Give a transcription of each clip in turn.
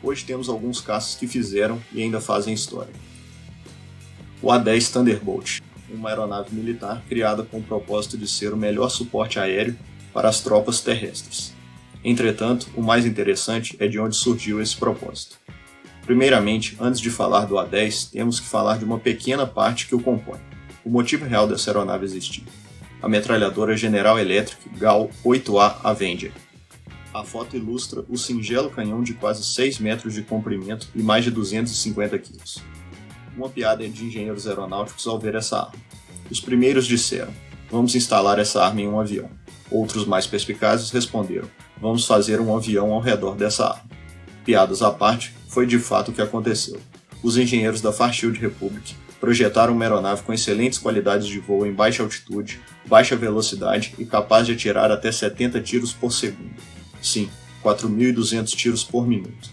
hoje temos alguns caças que fizeram e ainda fazem história. O A-10 Thunderbolt, uma aeronave militar criada com o propósito de ser o melhor suporte aéreo para as tropas terrestres. Entretanto, o mais interessante é de onde surgiu esse propósito. Primeiramente, antes de falar do A-10, temos que falar de uma pequena parte que o compõe, o motivo real dessa aeronave existir. A metralhadora General Electric GAU 8A Avenger. A foto ilustra o singelo canhão de quase 6 metros de comprimento e mais de 250 kg. Uma piada de engenheiros aeronáuticos ao ver essa arma. Os primeiros disseram, vamos instalar essa arma em um avião. Outros mais perspicazes responderam, vamos fazer um avião ao redor dessa arma. Piadas à parte, foi de fato o que aconteceu. Os engenheiros da Fairchild Republic projetaram uma aeronave com excelentes qualidades de voo em baixa altitude, baixa velocidade e capaz de atirar até 70 tiros por segundo. Sim, 4.200 tiros por minuto.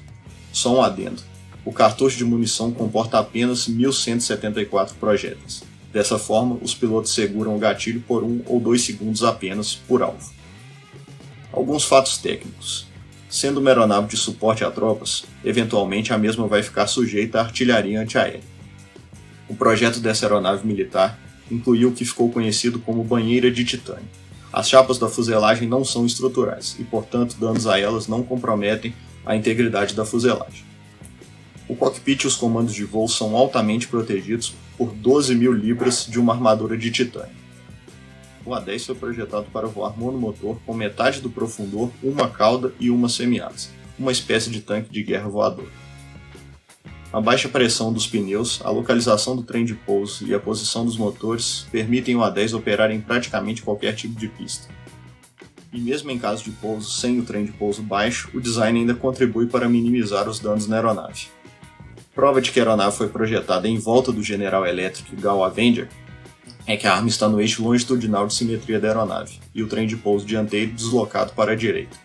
Só um adendo. O cartucho de munição comporta apenas 1.174 projéteis. Dessa forma, os pilotos seguram o gatilho por 1 ou 2 segundos apenas por alvo. Alguns fatos técnicos. Sendo uma aeronave de suporte a tropas, eventualmente a mesma vai ficar sujeita à artilharia antiaérea. O projeto dessa aeronave militar incluiu o que ficou conhecido como banheira de titânio. As chapas da fuselagem não são estruturais e, portanto, danos a elas não comprometem a integridade da fuselagem. O cockpit e os comandos de voo são altamente protegidos por 12.000 libras de uma armadura de titânio. O A-10 foi projetado para voar monomotor com metade do profundor, uma cauda e uma semiasa, uma espécie de tanque de guerra voador. A baixa pressão dos pneus, a localização do trem de pouso e a posição dos motores permitem o A-10 operar em praticamente qualquer tipo de pista. E mesmo em caso de pouso sem o trem de pouso baixo, o design ainda contribui para minimizar os danos na aeronave. Prova de que a aeronave foi projetada em volta do General Electric GAU Avenger é que a arma está no eixo longitudinal de simetria da aeronave e o trem de pouso dianteiro deslocado para a direita.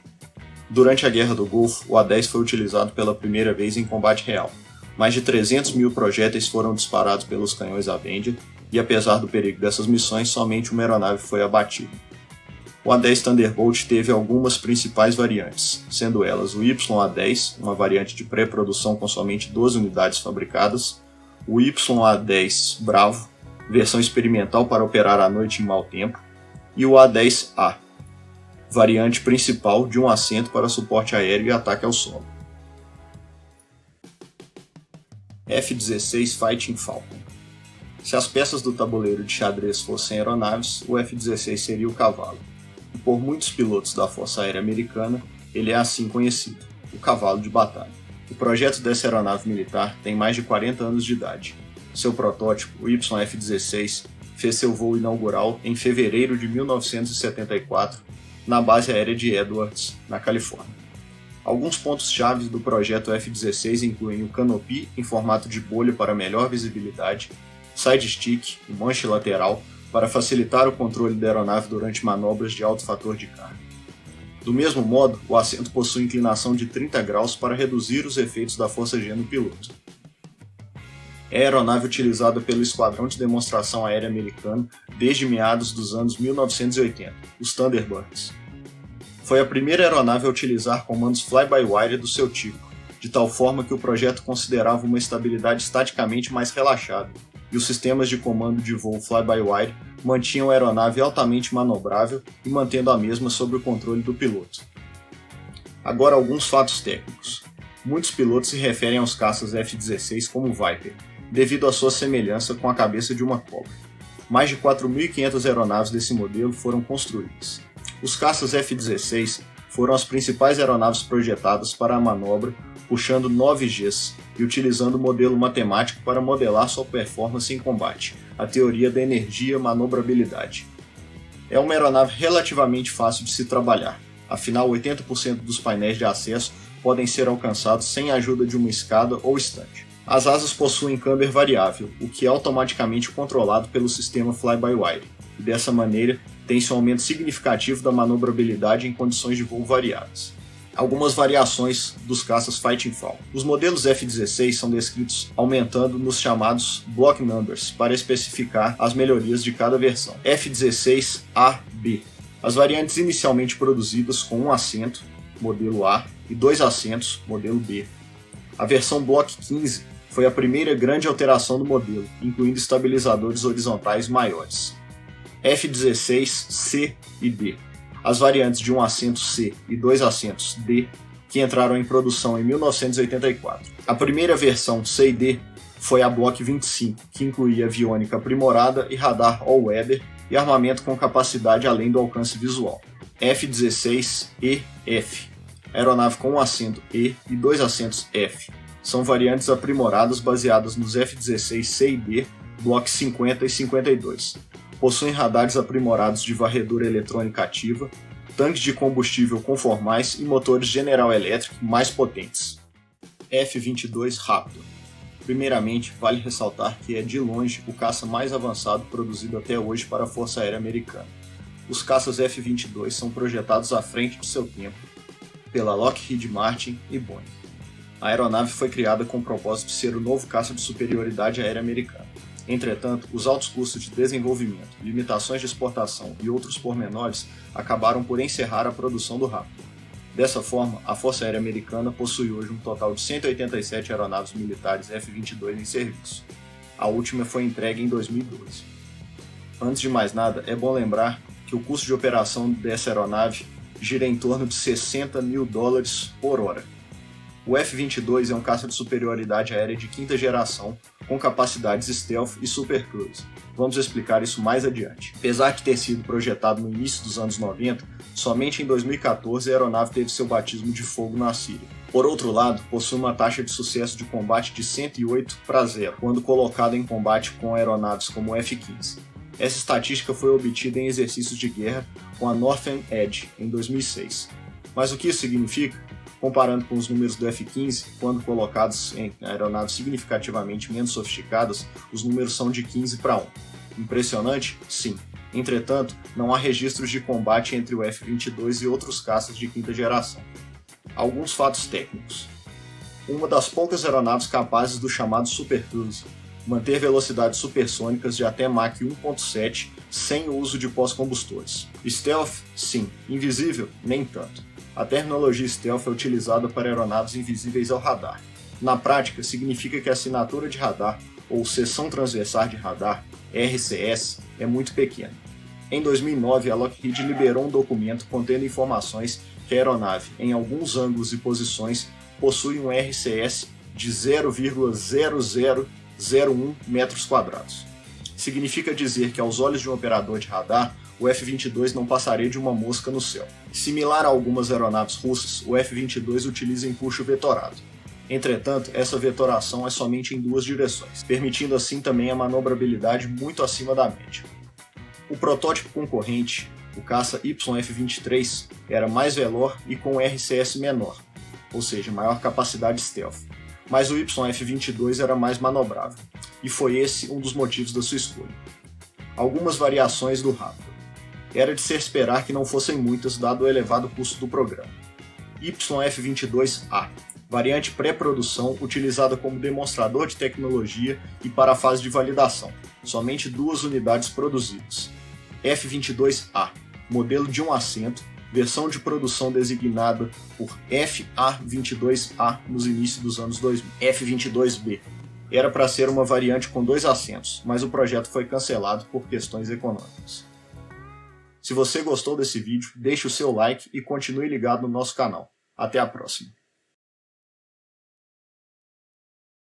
Durante a Guerra do Golfo, o A-10 foi utilizado pela primeira vez em combate real. Mais de 300.000 projéteis foram disparados pelos canhões Avenger e, apesar do perigo dessas missões, somente uma aeronave foi abatida. O A-10 Thunderbolt teve algumas principais variantes, sendo elas o YA-10, uma variante de pré-produção com somente 12 unidades fabricadas, o YA-10 Bravo, versão experimental para operar à noite em mau tempo, e o A-10A, variante principal de um assento para suporte aéreo e ataque ao solo. F-16 Fighting Falcon. Se as peças do tabuleiro de xadrez fossem aeronaves, o F-16 seria o cavalo. E por muitos pilotos da Força Aérea Americana, ele é assim conhecido, o cavalo de batalha. O projeto dessa aeronave militar tem mais de 40 anos de idade. Seu protótipo, o YF-16, fez seu voo inaugural em fevereiro de 1974, na base aérea de Edwards, na Califórnia. Alguns pontos-chave do projeto F-16 incluem o canopy em formato de bolha para melhor visibilidade, side stick e manche lateral para facilitar o controle da aeronave durante manobras de alto fator de carga. Do mesmo modo, o assento possui inclinação de 30 graus para reduzir os efeitos da força G no piloto. É a aeronave utilizada pelo Esquadrão de Demonstração Aérea Americano desde meados dos anos 1980, os Thunderbirds. Foi a primeira aeronave a utilizar comandos fly-by-wire do seu tipo, de tal forma que o projeto considerava uma estabilidade estaticamente mais relaxada, e os sistemas de comando de voo fly-by-wire mantinham a aeronave altamente manobrável e mantendo a mesma sob o controle do piloto. Agora alguns fatos técnicos. Muitos pilotos se referem aos caças F-16 como Viper, devido à sua semelhança com a cabeça de uma cobra. Mais de 4.500 aeronaves desse modelo foram construídas. Os caças F-16 foram as principais aeronaves projetadas para a manobra, puxando 9 Gs e utilizando o modelo matemático para modelar sua performance em combate, a teoria da energia-manobrabilidade. É uma aeronave relativamente fácil de se trabalhar, afinal 80% dos painéis de acesso podem ser alcançados sem a ajuda de uma escada ou estante. As asas possuem camber variável, o que é automaticamente controlado pelo sistema fly-by-wire, e dessa maneira tem-se um aumento significativo da manobrabilidade em condições de voo variadas. Algumas variações dos caças Fighting Falcon. Os modelos F-16 são descritos aumentando nos chamados block numbers para especificar as melhorias de cada versão. F-16A-B. As variantes inicialmente produzidas com um assento, modelo A, e 2 assentos, modelo B. A versão Block 15 foi a primeira grande alteração do modelo, incluindo estabilizadores horizontais maiores. F16, C e D. As variantes de um assento C e 2 assentos D, que entraram em produção em 1984. A primeira versão C e D foi a Block 25, que incluía aviônica aprimorada e radar all-weather e armamento com capacidade além do alcance visual. F16 e F. Aeronave com um assento E e 2 assentos F. São variantes aprimoradas baseadas nos F16 C e D, Block 50 e 52. Possuem radares aprimorados de varredura eletrônica ativa, tanques de combustível conformais e motores General Electric mais potentes. F-22 Raptor. Primeiramente, vale ressaltar que é de longe o caça mais avançado produzido até hoje para a Força Aérea Americana. Os caças F-22 são projetados à frente de seu tempo pela Lockheed Martin e Boeing. A aeronave foi criada com o propósito de ser o novo caça de superioridade aérea americana. Entretanto, os altos custos de desenvolvimento, limitações de exportação e outros pormenores acabaram por encerrar a produção do Raptor. Dessa forma, a Força Aérea Americana possui hoje um total de 187 aeronaves militares F-22 em serviço. A última foi entregue em 2012. Antes de mais nada, é bom lembrar que o custo de operação dessa aeronave gira em torno de $60 mil por hora. O F-22 é um caça de superioridade aérea de quinta geração, com capacidades stealth e super cruise. Vamos explicar isso mais adiante. Apesar de ter sido projetado no início dos anos 90, somente em 2014 a aeronave teve seu batismo de fogo na Síria. Por outro lado, possui uma taxa de sucesso de combate de 108-0, quando colocada em combate com aeronaves como o F-15. Essa estatística foi obtida em exercícios de guerra com a Northern Edge em 2006. Mas o que isso significa? Comparando com os números do F-15, quando colocados em aeronaves significativamente menos sofisticadas, os números são de 15-1. Impressionante? Sim. Entretanto, não há registros de combate entre o F-22 e outros caças de quinta geração. Alguns fatos técnicos. Uma das poucas aeronaves capazes do chamado Super Cruise, manter velocidades supersônicas de até Mach 1.7 sem o uso de pós-combustores. Stealth? Sim. Invisível? Nem tanto. A terminologia stealth é utilizada para aeronaves invisíveis ao radar. Na prática, significa que a assinatura de radar, ou seção transversal de radar, RCS, é muito pequena. Em 2009, a Lockheed liberou um documento contendo informações que a aeronave, em alguns ângulos e posições, possui um RCS de 0,0001 metros quadrados. Significa dizer que, aos olhos de um operador de radar, o F-22 não passaria de uma mosca no céu. Similar a algumas aeronaves russas, o F-22 utiliza empuxo vetorado. Entretanto, essa vetoração é somente em duas direções, permitindo assim também a manobrabilidade muito acima da média. O protótipo concorrente, o caça YF-23, era mais veloz e com RCS menor, ou seja, maior capacidade stealth, mas o YF-22 era mais manobrável, e foi esse um dos motivos da sua escolha. Algumas variações do Raptor. Era de se esperar que não fossem muitas, dado o elevado custo do programa. YF-22A, variante pré-produção utilizada como demonstrador de tecnologia e para a fase de validação, somente 2 unidades produzidas. F-22A, modelo de um assento, versão de produção designada por FA-22A nos inícios dos anos 2000. F-22B, era para ser uma variante com 2 assentos, mas o projeto foi cancelado por questões econômicas. Se você gostou desse vídeo, deixe o seu like e continue ligado no nosso canal. Até a próxima!